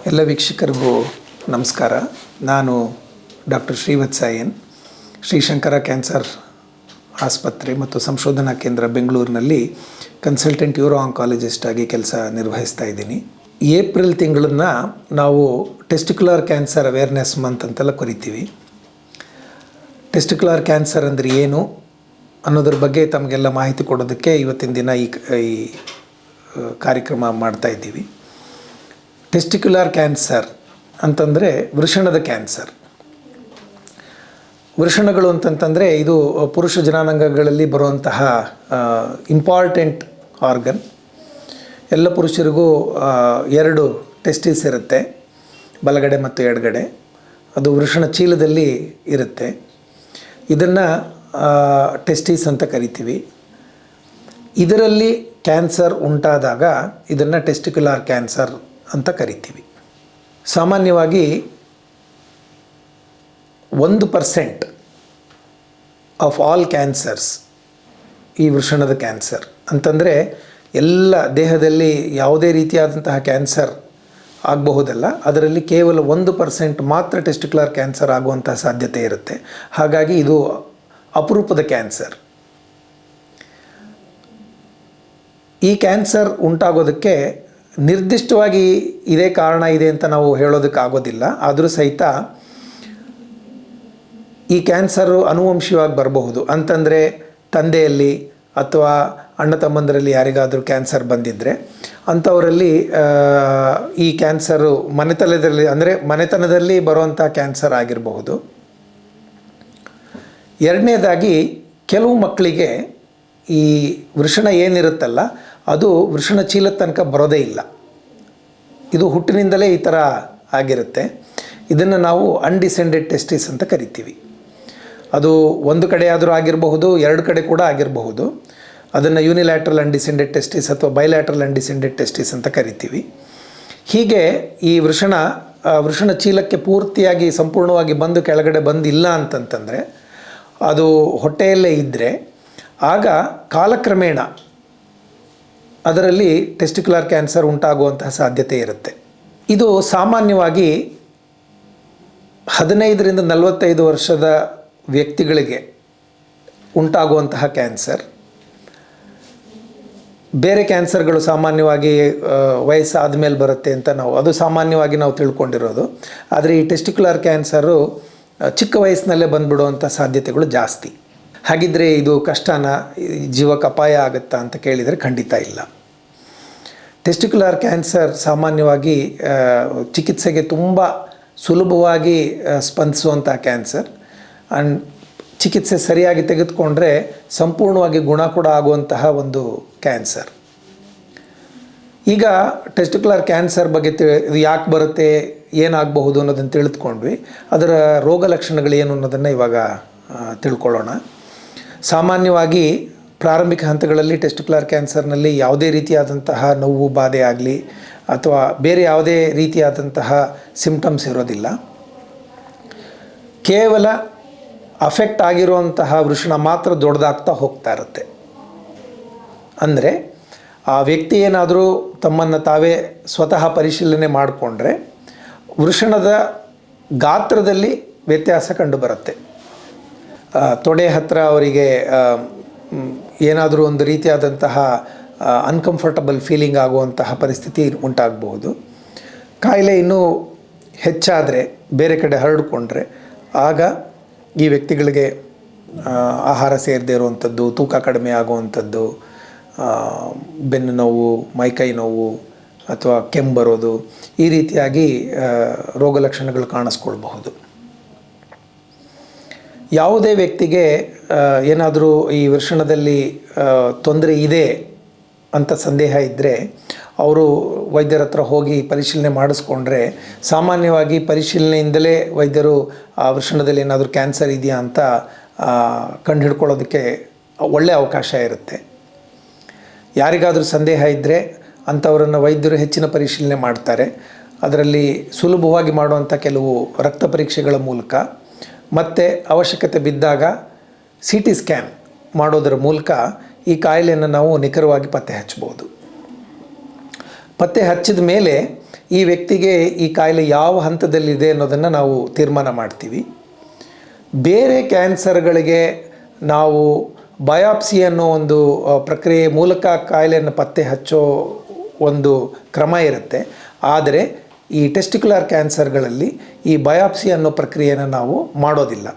ಎಲ್ಲ ವೀಕ್ಷಕರಿಗೂ ನಮಸ್ಕಾರ. ನಾನು doctor Srivatsa N, Srishankara cancer ಆಸ್ಪತ್ರೆ ಮತ್ತು ಸಂಶೋಧನಾ ಕೇಂದ್ರ ಬೆಂಗಳೂರಿನಲ್ಲಿ ಕನ್ಸಲ್ಟೆಂಟ್ ಯೂರೋ ಆಂಕಾಲಜಿಸ್ಟ್ ಆಗಿ ಕೆಲಸ ನಿರ್ವಹಿಸ್ತಾ ಇದ್ದೀನಿ. ಏಪ್ರಿಲ್ ತಿಂಗಳನ್ನು ನಾವು ಟೆಸ್ಟಿಕ್ಯುಲರ್ ಕ್ಯಾನ್ಸರ್ ಅವೇರ್ನೆಸ್ ಮಂತ್ ಅಂತೆಲ್ಲ ಕರಿತೀವಿ. ಟೆಸ್ಟಿಕ್ಯುಲರ್ ಕ್ಯಾನ್ಸರ್ ಅಂದರೆ ಏನು ಅನ್ನೋದ್ರ ಬಗ್ಗೆ ತಮಗೆಲ್ಲ ಮಾಹಿತಿ ಕೊಡೋದಕ್ಕೆ ಇವತ್ತಿನ ದಿನ ಈ ಕಾರ್ಯಕ್ರಮ ಮಾಡ್ತಾ ಇದ್ದೀವಿ. ಟೆಸ್ಟಿಕ್ಯುಲರ್ ಕ್ಯಾನ್ಸರ್ ಅಂತಂದರೆ ವೃಷಣದ ಕ್ಯಾನ್ಸರ್. ವೃಷಣಗಳು ಅಂತಂತಂದರೆ ಇದು ಪುರುಷ ಜನನಾಂಗಗಳಲ್ಲಿ ಬರುವಂತಹ ಇಂಪಾರ್ಟೆಂಟ್ ಆರ್ಗನ್. ಎಲ್ಲ ಪುರುಷರಿಗೂ 2 ಟೆಸ್ಟಿಸ್ ಇರುತ್ತೆ, ಬಲಗಡೆ ಮತ್ತು ಎಡಗಡೆ. ಅದು ವೃಷಣ ಚೀಲದಲ್ಲಿ ಇರುತ್ತೆ. ಇದನ್ನು ಟೆಸ್ಟಿಸ್ ಅಂತ ಕರಿತೀವಿ. ಇದರಲ್ಲಿ ಕ್ಯಾನ್ಸರ್ ಉಂಟಾದಾಗ ಇದನ್ನು ಟೆಸ್ಟಿಕ್ಯುಲರ್ ಕ್ಯಾನ್ಸರ್ ಅಂತ ಕರಿತೀವಿ. ಸಾಮಾನ್ಯವಾಗಿ 1% ಆಫ್ ಆಲ್ ಕ್ಯಾನ್ಸರ್ಸ್ ಈ ವೃಷಣದ ಕ್ಯಾನ್ಸರ್ ಅಂತಂದರೆ ಎಲ್ಲ ದೇಹದಲ್ಲಿ ಯಾವುದೇ ರೀತಿಯಾದಂತಹ ಕ್ಯಾನ್ಸರ್ ಆಗಬಹುದಲ್ಲ, ಅದರಲ್ಲಿ ಕೇವಲ 1% ಮಾತ್ರ ಟೆಸ್ಟಿಕ್ಯುಲರ್ ಕ್ಯಾನ್ಸರ್ ಆಗುವಂತಹ ಸಾಧ್ಯತೆ ಇರುತ್ತೆ. ಹಾಗಾಗಿ ಇದು ಅಪರೂಪದ ಕ್ಯಾನ್ಸರ್. ಈ ಕ್ಯಾನ್ಸರ್ ಉಂಟಾಗೋದಕ್ಕೆ ನಿರ್ದಿಷ್ಟವಾಗಿ ಇದೇ ಕಾರಣ ಇದೆ ಅಂತ ನಾವು ಹೇಳೋದಕ್ಕಾಗೋದಿಲ್ಲ. ಆದರೂ ಸಹಿತ ಈ ಕ್ಯಾನ್ಸರು ಅನುವಂಶಿಯವಾಗಿ ಬರಬಹುದು. ಅಂತಂದರೆ ತಂದೆಯಲ್ಲಿ ಅಥವಾ ಅಣ್ಣ ತಮ್ಮಂದರಲ್ಲಿ ಯಾರಿಗಾದರೂ ಕ್ಯಾನ್ಸರ್ ಬಂದಿದ್ದರೆ ಅಂಥವರಲ್ಲಿ ಈ ಕ್ಯಾನ್ಸರು ಮನೆತನದಲ್ಲಿ ಬರುವಂಥ ಕ್ಯಾನ್ಸರ್ ಆಗಿರಬಹುದು. ಎರಡನೇದಾಗಿ ಕೆಲವು ಮಕ್ಕಳಿಗೆ ಈ ವೃಷಣ ಏನಿರುತ್ತಲ್ಲ ಅದು ವೃಷಣ ಚೀಲದ ತನಕ ಬರೋದೇ ಇಲ್ಲ. ಇದು ಹುಟ್ಟಿನಿಂದಲೇ ಈ ಥರ ಆಗಿರುತ್ತೆ. ಇದನ್ನು ನಾವು ಅನ್ಡಿಸೆಂಡೆಡ್ ಟೆಸ್ಟಿಸ್ ಅಂತ ಕರಿತೀವಿ. ಅದು ಒಂದು ಕಡೆ ಆದರೂ ಆಗಿರಬಹುದು, 2 ಕಡೆ ಕೂಡ ಆಗಿರಬಹುದು. ಅದನ್ನು ಯೂನಿಲ್ಯಾಟ್ರಲ್ ಅನ್ಡಿಸೆಂಡೆಡ್ ಟೆಸ್ಟಿಸ್ ಅಥವಾ ಬೈಲ್ಯಾಟ್ರಲ್ ಅನ್ಡಿಸೆಂಡೆಡ್ ಟೆಸ್ಟಿಸ್ ಅಂತ ಕರಿತೀವಿ. ಹೀಗೆ ಈ ವೃಷಣ ಚೀಲಕ್ಕೆ ಪೂರ್ತಿಯಾಗಿ ಸಂಪೂರ್ಣವಾಗಿ ಬಂದು ಕೆಳಗಡೆ ಬಂದಿಲ್ಲ ಅಂತಂತಂದರೆ, ಅದು ಹೊಟ್ಟೆಯಲ್ಲೇ ಇದ್ದರೆ ಆಗ ಕಾಲಕ್ರಮೇಣ ಅದರಲ್ಲಿ ಟೆಸ್ಟಿಕ್ಯುಲರ್ ಕ್ಯಾನ್ಸರ್ ಉಂಟಾಗುವಂತಹ ಸಾಧ್ಯತೆ ಇರುತ್ತೆ. ಇದು ಸಾಮಾನ್ಯವಾಗಿ 15ರಿಂದ 45 ವರ್ಷದ ವ್ಯಕ್ತಿಗಳಿಗೆ ಉಂಟಾಗುವಂತಹ ಕ್ಯಾನ್ಸರ್. ಬೇರೆ ಕ್ಯಾನ್ಸರ್ಗಳು ಸಾಮಾನ್ಯವಾಗಿ ವಯಸ್ಸಾದ ಮೇಲೆ ಬರುತ್ತೆ ಅಂತ ಅದು ಸಾಮಾನ್ಯವಾಗಿ ನಾವು ತಿಳ್ಕೊಂಡಿರೋದು. ಆದರೆ ಈ ಟೆಸ್ಟಿಕ್ಯುಲರ್ ಕ್ಯಾನ್ಸರು ಚಿಕ್ಕ ವಯಸ್ಸಿನಲ್ಲೇ ಬಂದುಬಿಡುವಂಥ ಸಾಧ್ಯತೆಗಳು ಜಾಸ್ತಿ. ಹಾಗಿದ್ದರೆ ಇದು ಕಷ್ಟನ, ಜೀವಕ್ಕೆ ಅಪಾಯ ಆಗುತ್ತಾ ಅಂತ ಕೇಳಿದರೆ ಖಂಡಿತ ಇಲ್ಲ. ಟೆಸ್ಟಿಕ್ಯುಲರ್ ಕ್ಯಾನ್ಸರ್ ಸಾಮಾನ್ಯವಾಗಿ ಚಿಕಿತ್ಸೆಗೆ ತುಂಬ ಸುಲಭವಾಗಿ ಸ್ಪಂದಿಸುವಂಥ ಕ್ಯಾನ್ಸರ್. ಆ್ಯಂಡ್ ಚಿಕಿತ್ಸೆ ಸರಿಯಾಗಿ ತೆಗೆದುಕೊಂಡ್ರೆ ಸಂಪೂರ್ಣವಾಗಿ ಗುಣ ಕೂಡ ಆಗುವಂತಹ ಒಂದು ಕ್ಯಾನ್ಸರ್. ಈಗ ಟೆಸ್ಟಿಕ್ಯುಲರ್ ಕ್ಯಾನ್ಸರ್ ಬಗ್ಗೆ ಇದು ಯಾಕೆ ಬರುತ್ತೆ, ಏನಾಗಬಹುದು ಅನ್ನೋದನ್ನು ತಿಳಿದುಕೊಂಡ್ವಿ. ಅದರ ರೋಗ ಲಕ್ಷಣಗಳೇನು ಅನ್ನೋದನ್ನು ಇವಾಗ ತಿಳ್ಕೊಳ್ಳೋಣ. ಸಾಮಾನ್ಯವಾಗಿ ಪ್ರಾರಂಭಿಕ ಹಂತಗಳಲ್ಲಿ ಟೆಸ್ಟಿಕ್ಯುಲರ್ ಕ್ಯಾನ್ಸರ್ನಲ್ಲಿ ಯಾವುದೇ ರೀತಿಯಾದಂತಹ ನೋವು ಬಾಧೆ ಆಗಲಿ ಅಥವಾ ಬೇರೆ ಯಾವುದೇ ರೀತಿಯಾದಂತಹ ಸಿಂಪ್ಟಮ್ಸ್ ಇರೋದಿಲ್ಲ. ಕೇವಲ ಅಫೆಕ್ಟ್ ಆಗಿರುವಂತಹ ವೃಷಣ ಮಾತ್ರ ದೊಡ್ಡದಾಗ್ತಾ ಹೋಗ್ತಾ ಇರುತ್ತೆ. ಅಂದರೆ ಆ ವ್ಯಕ್ತಿ ಏನಾದರೂ ತಮ್ಮನ್ನು ತಾವೇ ಸ್ವತಃ ಪರಿಶೀಲನೆ ಮಾಡಿಕೊಂಡ್ರೆ ವೃಷಣದ ಗಾತ್ರದಲ್ಲಿ ವ್ಯತ್ಯಾಸ ಕಂಡುಬರುತ್ತೆ. ತೊಡೆ ಹತ್ತಿರ ಅವರಿಗೆ ಏನಾದರೂ ಒಂದು ರೀತಿಯಾದಂತಹ ಅನ್ಕಂಫರ್ಟಬಲ್ ಫೀಲಿಂಗ್ ಆಗುವಂತಹ ಪರಿಸ್ಥಿತಿ ಉಂಟಾಗಬಹುದು. ಕಾಯಿಲೆ ಇನ್ನೂ ಹೆಚ್ಚಾದರೆ, ಬೇರೆ ಕಡೆ ಹರಡಿಕೊಂಡ್ರೆ ಆಗ ಈ ವ್ಯಕ್ತಿಗಳಿಗೆ ಆಹಾರ ಸೇರದೇ ಇರುವಂಥದ್ದು, ತೂಕ ಕಡಿಮೆ ಆಗುವಂಥದ್ದು, ಬೆನ್ನು ನೋವು, ಮೈಕೈ ನೋವು ಅಥವಾ ಕೆಮ್ಮು ಬರೋದು, ಈ ರೀತಿಯಾಗಿ ರೋಗ ಲಕ್ಷಣಗಳು ಕಾಣಿಸ್ಕೊಳ್ಬಹುದು. ಯಾವುದೇ ವ್ಯಕ್ತಿಗೆ ಏನಾದರೂ ಈ ವೃಷಣದಲ್ಲಿ ತೊಂದರೆ ಇದೆ ಅಂತ ಸಂದೇಹ ಇದ್ದರೆ ಅವರು ವೈದ್ಯರ ಹತ್ರ ಹೋಗಿ ಪರಿಶೀಲನೆ ಮಾಡಿಸ್ಕೊಂಡ್ರೆ ಸಾಮಾನ್ಯವಾಗಿ ಪರಿಶೀಲನೆಯಿಂದಲೇ ವೈದ್ಯರು ಆ ವೃಷಣದಲ್ಲಿ ಏನಾದರೂ ಕ್ಯಾನ್ಸರ್ ಇದೆಯಾ ಅಂತ ಕಂಡುಹಿಡ್ಕೊಳ್ಳೋದಕ್ಕೆ ಒಳ್ಳೆಯ ಅವಕಾಶ ಇರುತ್ತೆ. ಯಾರಿಗಾದರೂ ಸಂದೇಹ ಇದ್ದರೆ ಅಂಥವರನ್ನು ವೈದ್ಯರು ಹೆಚ್ಚಿನ ಪರಿಶೀಲನೆ ಮಾಡ್ತಾರೆ. ಅದರಲ್ಲಿ ಸುಲಭವಾಗಿ ಮಾಡುವಂಥ ಕೆಲವು ರಕ್ತ ಪರೀಕ್ಷೆಗಳ ಮೂಲಕ ಮತ್ತು ಅವಶ್ಯಕತೆ ಬಿದ್ದಾಗ CT ಸ್ಕ್ಯಾನ್ ಮಾಡೋದರ ಮೂಲಕ ಈ ಕಾಯಿಲೆಯನ್ನು ನಾವು ನಿಖರವಾಗಿ ಪತ್ತೆ ಹಚ್ಚಬಹುದು. ಪತ್ತೆ ಹಚ್ಚಿದ ಮೇಲೆ ಈ ವ್ಯಕ್ತಿಗೆ ಈ ಕಾಯಿಲೆ ಯಾವ ಹಂತದಲ್ಲಿದೆ ಅನ್ನೋದನ್ನು ನಾವು ತೀರ್ಮಾನ ಮಾಡ್ತೀವಿ. ಬೇರೆ ಕ್ಯಾನ್ಸರ್ಗಳಿಗೆ ನಾವು ಬಯಾಪ್ಸಿ ಅನ್ನೋ ಒಂದು ಪ್ರಕ್ರಿಯೆ ಮೂಲಕ ಕಾಯಿಲೆಯನ್ನು ಪತ್ತೆ ಹಚ್ಚೋ ಒಂದು ಕ್ರಮ ಇರುತ್ತೆ. ಆದರೆ ಈ ಟೆಸ್ಟಿಕ್ಯುಲರ್ ಕ್ಯಾನ್ಸರ್ಗಳಲ್ಲಿ ಈ ಬಯಾಪ್ಸಿ ಅನ್ನೋ ಪ್ರಕ್ರಿಯೆಯನ್ನು ನಾವು ಮಾಡೋದಿಲ್ಲ.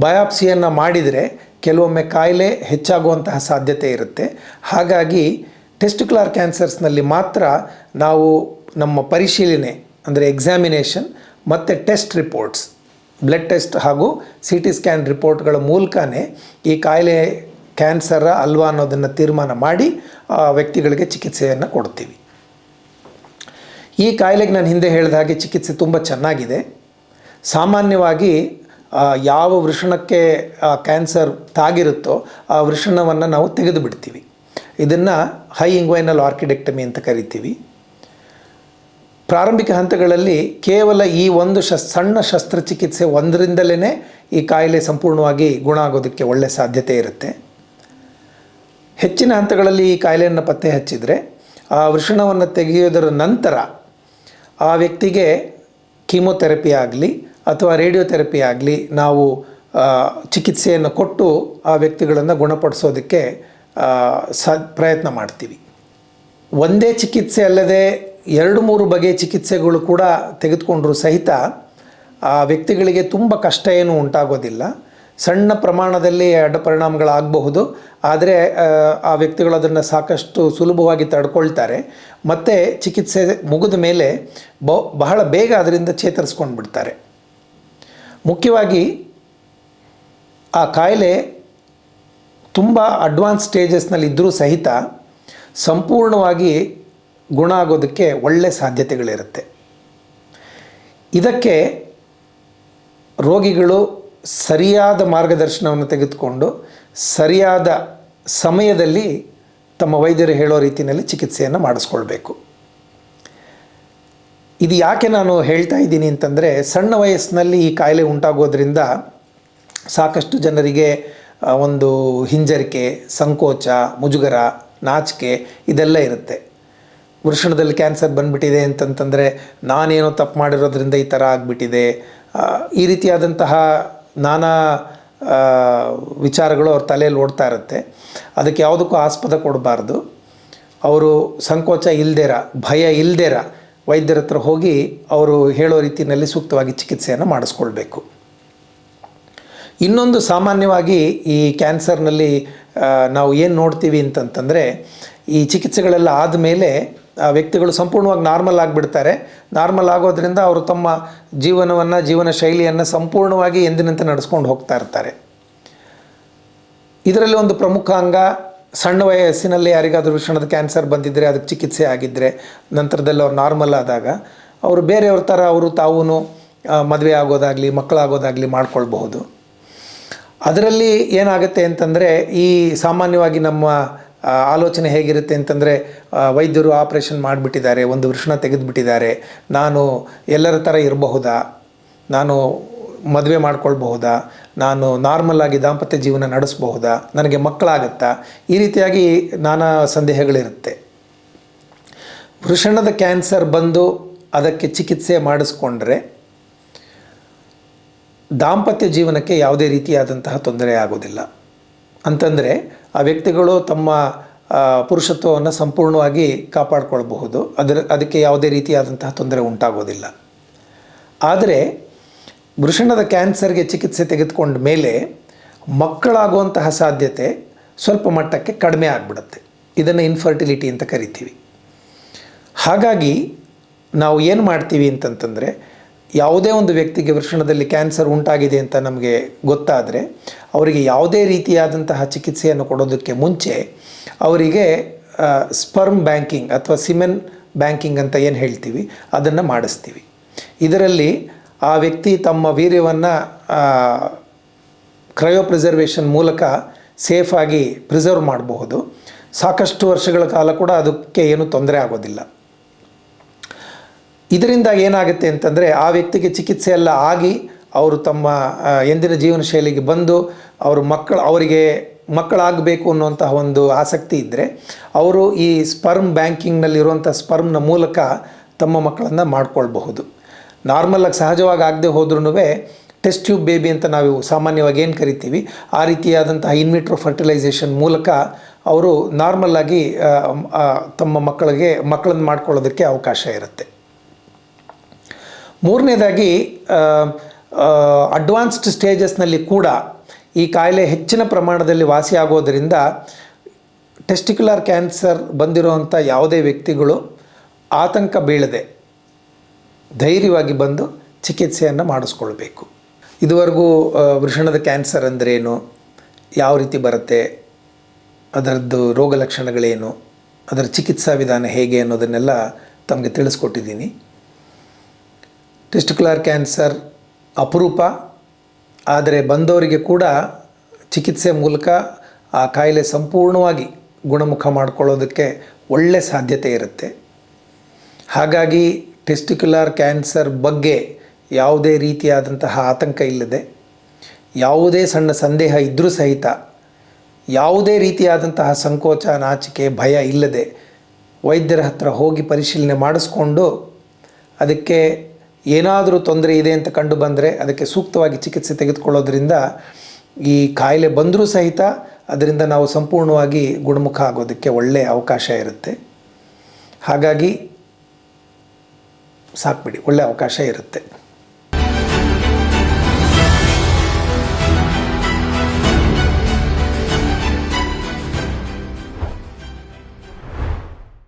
ಬಯಾಪ್ಸಿಯನ್ನು ಮಾಡಿದರೆ ಕೆಲವೊಮ್ಮೆ ಕಾಯಿಲೆ ಹೆಚ್ಚಾಗುವಂತಹ ಸಾಧ್ಯತೆ ಇರುತ್ತೆ. ಹಾಗಾಗಿ ಟೆಸ್ಟಿಕ್ಯುಲರ್ ಕ್ಯಾನ್ಸರ್ಸ್ನಲ್ಲಿ ಮಾತ್ರ ನಾವು ನಮ್ಮ ಪರಿಶೀಲನೆ ಅಂದರೆ ಎಕ್ಸಾಮಿನೇಷನ್ ಮತ್ತು ಟೆಸ್ಟ್ ರಿಪೋರ್ಟ್ಸ್, ಬ್ಲಡ್ ಟೆಸ್ಟ್ ಹಾಗೂ CT ಸ್ಕ್ಯಾನ್ ರಿಪೋರ್ಟ್ಗಳ ಮೂಲಕನೇ ಈ ಕಾಯಿಲೆ ಕ್ಯಾನ್ಸರ ಅಲ್ವಾ ಅನ್ನೋದನ್ನು ತೀರ್ಮಾನ ಮಾಡಿ ಆ ವ್ಯಕ್ತಿಗಳಿಗೆ ಚಿಕಿತ್ಸೆಯನ್ನು ಕೊಡ್ತೀವಿ. ಈ ಕಾಯಿಲೆಗೆ ನಾನು ಹಿಂದೆ ಹೇಳಿದ ಹಾಗೆ ಚಿಕಿತ್ಸೆ ತುಂಬ ಚೆನ್ನಾಗಿದೆ. ಸಾಮಾನ್ಯವಾಗಿ ಯಾವ ವೃಷಣಕ್ಕೆ ಕ್ಯಾನ್ಸರ್ ತಾಗಿರುತ್ತೋ ಆ ವೃಷಣವನ್ನು ನಾವು ತೆಗೆದು ಬಿಡ್ತೀವಿ. ಇದನ್ನು ಹೈ ಇಂಗ್ವೈನಲ್ ಆರ್ಕಿಡೆಕ್ಟಮಿ ಅಂತ ಕರಿತೀವಿ. ಪ್ರಾರಂಭಿಕ ಹಂತಗಳಲ್ಲಿ ಕೇವಲ ಈ ಒಂದು ಸಣ್ಣ ಶಸ್ತ್ರಚಿಕಿತ್ಸೆ ಒಂದರಿಂದಲೇ ಈ ಕಾಯಿಲೆ ಸಂಪೂರ್ಣವಾಗಿ ಗುಣ ಆಗೋದಕ್ಕೆ ಒಳ್ಳೆಯ ಸಾಧ್ಯತೆ ಇರುತ್ತೆ. ಹೆಚ್ಚಿನ ಹಂತಗಳಲ್ಲಿ ಈ ಕಾಯಿಲೆಯನ್ನು ಪತ್ತೆ ಹಚ್ಚಿದರೆ ಆ ವೃಷಣವನ್ನು ತೆಗೆಯೋದರ ನಂತರ ಆ ವ್ಯಕ್ತಿಗೆ ಕೀಮೊಥೆರಪಿ ಆಗಲಿ ಅಥವಾ ರೇಡಿಯೋಥೆರಪಿ ಆಗಲಿ ನಾವು ಚಿಕಿತ್ಸೆಯನ್ನು ಕೊಟ್ಟು ಆ ವ್ಯಕ್ತಿಗಳನ್ನು ಗುಣಪಡಿಸೋದಕ್ಕೆ ಪ್ರಯತ್ನ ಮಾಡ್ತೀವಿ. ಒಂದೇ ಚಿಕಿತ್ಸೆ ಅಲ್ಲದೆ 2-3 ಬಗೆಯ ಚಿಕಿತ್ಸೆಗಳು ಕೂಡ ತೆಗೆದುಕೊಂಡರೂ ಸಹಿತ ಆ ವ್ಯಕ್ತಿಗಳಿಗೆ ತುಂಬ ಕಷ್ಟ ಏನೂ ಉಂಟಾಗೋದಿಲ್ಲ. ಸಣ್ಣ ಪ್ರಮಾಣದಲ್ಲಿ ಅಡ್ಡ ಪರಿಣಾಮಗಳಾಗಬಹುದು, ಆದರೆ ಆ ವ್ಯಕ್ತಿಗಳು ಅದನ್ನು ಸಾಕಷ್ಟು ಸುಲಭವಾಗಿ ತಡ್ಕೊಳ್ತಾರೆ ಮತ್ತು ಚಿಕಿತ್ಸೆ ಮುಗಿದ ಮೇಲೆ ಬಹಳ ಬೇಗ ಅದರಿಂದ ಚೇತರಿಸ್ಕೊಂಡು ಬಿಡ್ತಾರೆ. ಮುಖ್ಯವಾಗಿ ಆ ಕಾಯಿಲೆ ತುಂಬ ಅಡ್ವಾನ್ಸ್ ಸ್ಟೇಜಸ್ನಲ್ಲಿ ಇದ್ದರೂ ಸಹಿತ ಸಂಪೂರ್ಣವಾಗಿ ಗುಣ ಆಗೋದಕ್ಕೆ ಒಳ್ಳೆಯ ಸಾಧ್ಯತೆಗಳಿರುತ್ತೆ. ಇದಕ್ಕೆ ರೋಗಿಗಳು ಸರಿಯಾದ ಮಾರ್ಗದರ್ಶನವನ್ನು ತೆಗೆದುಕೊಂಡು ಸರಿಯಾದ ಸಮಯದಲ್ಲಿ ತಮ್ಮ ವೈದ್ಯರು ಹೇಳೋ ರೀತಿಯಲ್ಲಿ ಚಿಕಿತ್ಸೆಯನ್ನು ಮಾಡಿಸ್ಕೊಳ್ಬೇಕು. ಇದು ಯಾಕೆ ನಾನು ಹೇಳ್ತಾ ಇದ್ದೀನಿ ಅಂತಂದರೆ, ಸಣ್ಣ ವಯಸ್ಸಿನಲ್ಲಿ ಈ ಕಾಯಿಲೆ ಉಂಟಾಗೋದ್ರಿಂದ ಸಾಕಷ್ಟು ಜನರಿಗೆ ಒಂದು ಹಿಂಜರಿಕೆ, ಸಂಕೋಚ, ಮುಜುಗರ, ನಾಚಿಕೆ ಇದೆಲ್ಲ ಇರುತ್ತೆ. ವೃಷಣದಲ್ಲಿ ಕ್ಯಾನ್ಸರ್ ಬಂದುಬಿಟ್ಟಿದೆ ಅಂತಂತಂದರೆ ನಾನೇನೋ ತಪ್ಪು ಮಾಡಿರೋದ್ರಿಂದ ಈ ಥರ ಆಗಿಬಿಟ್ಟಿದೆ, ಈ ರೀತಿಯಾದಂತಹ ನಾನಾ ವಿಚಾರಗಳು ಅವ್ರ ತಲೆಯಲ್ಲಿ ಓಡ್ತಾ ಇರುತ್ತೆ. ಅದಕ್ಕೆ ಯಾವುದಕ್ಕೂ ಆಸ್ಪದ ಕೊಡಬಾರ್ದು. ಅವರು ಸಂಕೋಚ ಇಲ್ದೇರ, ಭಯ ಇಲ್ದೇರ ವೈದ್ಯರ ಹತ್ರ ಹೋಗಿ ಅವರು ಹೇಳೋ ರೀತಿಯಲ್ಲಿ ಸೂಕ್ತವಾಗಿ ಚಿಕಿತ್ಸೆಯನ್ನು ಮಾಡಿಸ್ಕೊಳ್ಬೇಕು. ಇನ್ನೊಂದು ಸಾಮಾನ್ಯವಾಗಿ ಈ ಕ್ಯಾನ್ಸರ್ನಲ್ಲಿ ನಾವು ಏನು ನೋಡ್ತೀವಿ ಅಂತಂತಂದರೆ, ಈ ಚಿಕಿತ್ಸೆಗಳೆಲ್ಲ ಆದಮೇಲೆ ವ್ಯಕ್ತಿಗಳು ಸಂಪೂರ್ಣವಾಗಿ ನಾರ್ಮಲ್ ಆಗಿಬಿಡ್ತಾರೆ. ನಾರ್ಮಲ್ ಆಗೋದ್ರಿಂದ ಅವರು ತಮ್ಮ ಜೀವನ ಶೈಲಿಯನ್ನು ಸಂಪೂರ್ಣವಾಗಿ ಎಂದಿನಂತೆ ನಡೆಸ್ಕೊಂಡು ಹೋಗ್ತಾ ಇರ್ತಾರೆ. ಇದರಲ್ಲಿ ಒಂದು ಪ್ರಮುಖ ಅಂಗ, ಸಣ್ಣ ವಯಸ್ಸಿನಲ್ಲಿ ಯಾರಿಗಾದರೂ ವೃಷಣದ ಕ್ಯಾನ್ಸರ್ ಬಂದಿದ್ದರೆ, ಅದಕ್ಕೆ ಚಿಕಿತ್ಸೆ ಆಗಿದ್ದರೆ, ನಂತರದಲ್ಲಿ ಅವ್ರು ನಾರ್ಮಲ್ ಆದಾಗ ಅವರು ಬೇರೆಯವ್ರ ಥರ ತಾವೂ ಮದುವೆ ಆಗೋದಾಗಲಿ ಮಕ್ಕಳಾಗೋದಾಗಲಿ ಮಾಡ್ಕೊಳ್ಬಹುದು. ಅದರಲ್ಲಿ ಏನಾಗುತ್ತೆ ಅಂತಂದರೆ, ಈ ಸಾಮಾನ್ಯವಾಗಿ ನಮ್ಮ ಆಲೋಚನೆ ಹೇಗಿರುತ್ತೆ ಅಂತಂದರೆ, ವೈದ್ಯರು ಆಪ್ರೇಷನ್ ಮಾಡಿಬಿಟ್ಟಿದ್ದಾರೆ, ಒಂದು ವೃಷಣ ತೆಗೆದುಬಿಟ್ಟಿದ್ದಾರೆ, ನಾನು ಎಲ್ಲರ ಥರ ಇರಬಹುದಾ, ನಾನು ಮದುವೆ ಮಾಡ್ಕೊಳ್ಬಹುದಾ, ನಾನು ನಾರ್ಮಲ್ಲಾಗಿ ದಾಂಪತ್ಯ ಜೀವನ ನಡೆಸಬಹುದಾ, ನನಗೆ ಮಕ್ಕಳಾಗುತ್ತಾ, ಈ ರೀತಿಯಾಗಿ ನಾನಾ ಸಂದೇಹಗಳಿರುತ್ತೆ. ವೃಷಣದ ಕ್ಯಾನ್ಸರ್ ಬಂದು ಅದಕ್ಕೆ ಚಿಕಿತ್ಸೆ ಮಾಡಿಸ್ಕೊಂಡ್ರೆ ದಾಂಪತ್ಯ ಜೀವನಕ್ಕೆ ಯಾವುದೇ ರೀತಿಯಾದಂತಹ ತೊಂದರೆ ಆಗೋದಿಲ್ಲ. ಅಂತಂದರೆ ಆ ವ್ಯಕ್ತಿಗಳು ತಮ್ಮ ಪುರುಷತ್ವವನ್ನು ಸಂಪೂರ್ಣವಾಗಿ ಕಾಪಾಡಿಕೊಳ್ಬಹುದು. ಅದಕ್ಕೆ ಯಾವುದೇ ರೀತಿಯಾದಂತಹ ತೊಂದರೆ ಉಂಟಾಗೋದಿಲ್ಲ. ಆದರೆ ವೃಷಣದ ಕ್ಯಾನ್ಸರ್ಗೆ ಚಿಕಿತ್ಸೆ ತೆಗೆದುಕೊಂಡ ಮೇಲೆ ಮಕ್ಕಳಾಗುವಂತಹ ಸಾಧ್ಯತೆ ಸ್ವಲ್ಪ ಮಟ್ಟಕ್ಕೆ ಕಡಿಮೆ ಆಗಿಬಿಡುತ್ತೆ. ಇದನ್ನು ಇನ್ಫರ್ಟಿಲಿಟಿ ಅಂತ ಕರಿತೀವಿ. ಹಾಗಾಗಿ ನಾವು ಏನು ಮಾಡ್ತೀವಿ ಅಂತಂತಂದರೆ, ಯಾವುದೇ ಒಂದು ವ್ಯಕ್ತಿಗೆ ವೃಷಣದಲ್ಲಿ ಕ್ಯಾನ್ಸರ್ ಉಂಟಾಗಿದೆ ಅಂತ ನಮಗೆ ಗೊತ್ತಾದರೆ ಅವರಿಗೆ ಯಾವುದೇ ರೀತಿಯಾದಂತಹ ಚಿಕಿತ್ಸೆಯನ್ನು ಕೊಡೋದಕ್ಕೆ ಮುಂಚೆ ಅವರಿಗೆ ಸ್ಪರ್ಮ್ ಬ್ಯಾಂಕಿಂಗ್ ಅಥವಾ ಸಿಮೆನ್ ಬ್ಯಾಂಕಿಂಗ್ ಅಂತ ಏನು ಹೇಳ್ತೀವಿ ಅದನ್ನು ಮಾಡಿಸ್ತೀವಿ. ಇದರಲ್ಲಿ ಆ ವ್ಯಕ್ತಿ ತಮ್ಮ ವೀರ್ಯವನ್ನು ಕ್ರಯೋ ಪ್ರಿಸರ್ವೇಷನ್ ಮೂಲಕ ಸೇಫಾಗಿ ಪ್ರಿಸರ್ವ್ ಮಾಡಬಹುದು. ಸಾಕಷ್ಟು ವರ್ಷಗಳ ಕಾಲ ಕೂಡ ಅದಕ್ಕೆ ಏನೂ ತೊಂದರೆ ಆಗೋದಿಲ್ಲ. ಇದರಿಂದ ಏನಾಗುತ್ತೆ ಅಂತಂದರೆ, ಆ ವ್ಯಕ್ತಿಗೆ ಚಿಕಿತ್ಸೆ ಎಲ್ಲ ಆಗಿ ಅವರು ತಮ್ಮ ಎಂದಿನ ಜೀವನ ಶೈಲಿಗೆ ಬಂದು ಅವರಿಗೆ ಮಕ್ಕಳಾಗಬೇಕು ಅನ್ನುವಂತಹ ಒಂದು ಆಸಕ್ತಿ ಇದ್ದರೆ ಅವರು ಈ ಸ್ಪರ್ಮ್ ಬ್ಯಾಂಕಿಂಗ್ನಲ್ಲಿರುವಂಥ ಸ್ಪರ್ಮ್ನ ಮೂಲಕ ತಮ್ಮ ಮಕ್ಕಳನ್ನು ಮಾಡ್ಕೊಳ್ಬಹುದು. ನಾರ್ಮಲಾಗಿ ಸಹಜವಾಗಿ ಆಗದೆ ಹೋದ್ರೂ ಟೆಸ್ಟ್ ಟ್ಯೂಬ್ ಬೇಬಿ ಅಂತ ನಾವು ಸಾಮಾನ್ಯವಾಗಿ ಏನು ಕರಿತೀವಿ, ಆ ರೀತಿಯಾದಂತಹ ಇನ್ವಿಟ್ರೋ ಫರ್ಟಿಲೈಸೇಷನ್ ಮೂಲಕ ಅವರು ನಾರ್ಮಲ್ಲಾಗಿ ತಮ್ಮ ಮಕ್ಕಳನ್ನು ಮಾಡ್ಕೊಳ್ಳೋದಕ್ಕೆ ಅವಕಾಶ ಇರುತ್ತೆ. ಮೂರನೇದಾಗಿ ಅಡ್ವಾನ್ಸ್ಡ್ ಸ್ಟೇಜಸ್ನಲ್ಲಿ ಕೂಡ ಈ ಕಾಯಿಲೆ ಹೆಚ್ಚಿನ ಪ್ರಮಾಣದಲ್ಲಿ ವಾಸಿಯಾಗೋದರಿಂದ ಟೆಸ್ಟಿಕ್ಯುಲರ್ ಕ್ಯಾನ್ಸರ್ ಬಂದಿರುವಂಥ ಯಾವುದೇ ವ್ಯಕ್ತಿಗಳು ಆತಂಕ ಬೀಳದೆ ಧೈರ್ಯವಾಗಿ ಬಂದು ಚಿಕಿತ್ಸೆಯನ್ನು ಮಾಡಿಸ್ಕೊಳ್ಬೇಕು. ಇದುವರೆಗೂ ವೃಷಣದ ಕ್ಯಾನ್ಸರ್ ಅಂದ್ರೇನು, ಯಾವ ರೀತಿ ಬರುತ್ತೆ, ಅದರದ್ದು ರೋಗ ಲಕ್ಷಣಗಳೇನು, ಅದರ ಚಿಕಿತ್ಸಾ ವಿಧಾನ ಹೇಗೆ ಅನ್ನೋದನ್ನೆಲ್ಲ ತಮಗೆ ತಿಳಿಸ್ಕೊಟ್ಟಿದ್ದೀನಿ. ಟೆಸ್ಟಿಕ್ಯುಲರ್ ಕ್ಯಾನ್ಸರ್ ಅಪರೂಪ, ಆದರೆ ಬಂದವರಿಗೆ ಕೂಡ ಚಿಕಿತ್ಸೆ ಮೂಲಕ ಆ ಕಾಯಿಲೆ ಸಂಪೂರ್ಣವಾಗಿ ಗುಣಮುಖ ಮಾಡಿಕೊಳ್ಳೋದಕ್ಕೆ ಒಳ್ಳೆ ಸಾಧ್ಯತೆ ಇರುತ್ತೆ. ಹಾಗಾಗಿ ಟೆಸ್ಟಿಕ್ಯುಲರ್ ಕ್ಯಾನ್ಸರ್ ಬಗ್ಗೆ ಯಾವುದೇ ರೀತಿಯಾದಂತಹ ಆತಂಕ ಇಲ್ಲದೆ, ಯಾವುದೇ ಸಣ್ಣ ಸಂದೇಹ ಇದ್ದರೂ ಸಹಿತ ಯಾವುದೇ ರೀತಿಯಾದಂತಹ ಸಂಕೋಚ, ನಾಚಿಕೆ, ಭಯ ಇಲ್ಲದೆ ವೈದ್ಯರ ಹತ್ರ ಹೋಗಿ ಪರಿಶೀಲನೆ ಮಾಡಿಸ್ಕೊಂಡು ಅದಕ್ಕೆ ಏನಾದರೂ ತೊಂದರೆ ಇದೆ ಅಂತ ಕಂಡು ಬಂದರೆ ಅದಕ್ಕೆ ಸೂಕ್ತವಾಗಿ ಚಿಕಿತ್ಸೆ ತೆಗೆದುಕೊಳ್ಳೋದ್ರಿಂದ ಈ ಕಾಯಿಲೆ ಬಂದರೂ ಸಹಿತ ಅದರಿಂದ ನಾವು ಸಂಪೂರ್ಣವಾಗಿ ಗುಣಮುಖ ಆಗೋದಕ್ಕೆ ಒಳ್ಳೆಯ ಅವಕಾಶ ಇರುತ್ತೆ. ಹಾಗಾಗಿ ಸಾಕ್ಬಿಡಿ, ಒಳ್ಳೆಯ ಅವಕಾಶ ಇರುತ್ತೆ.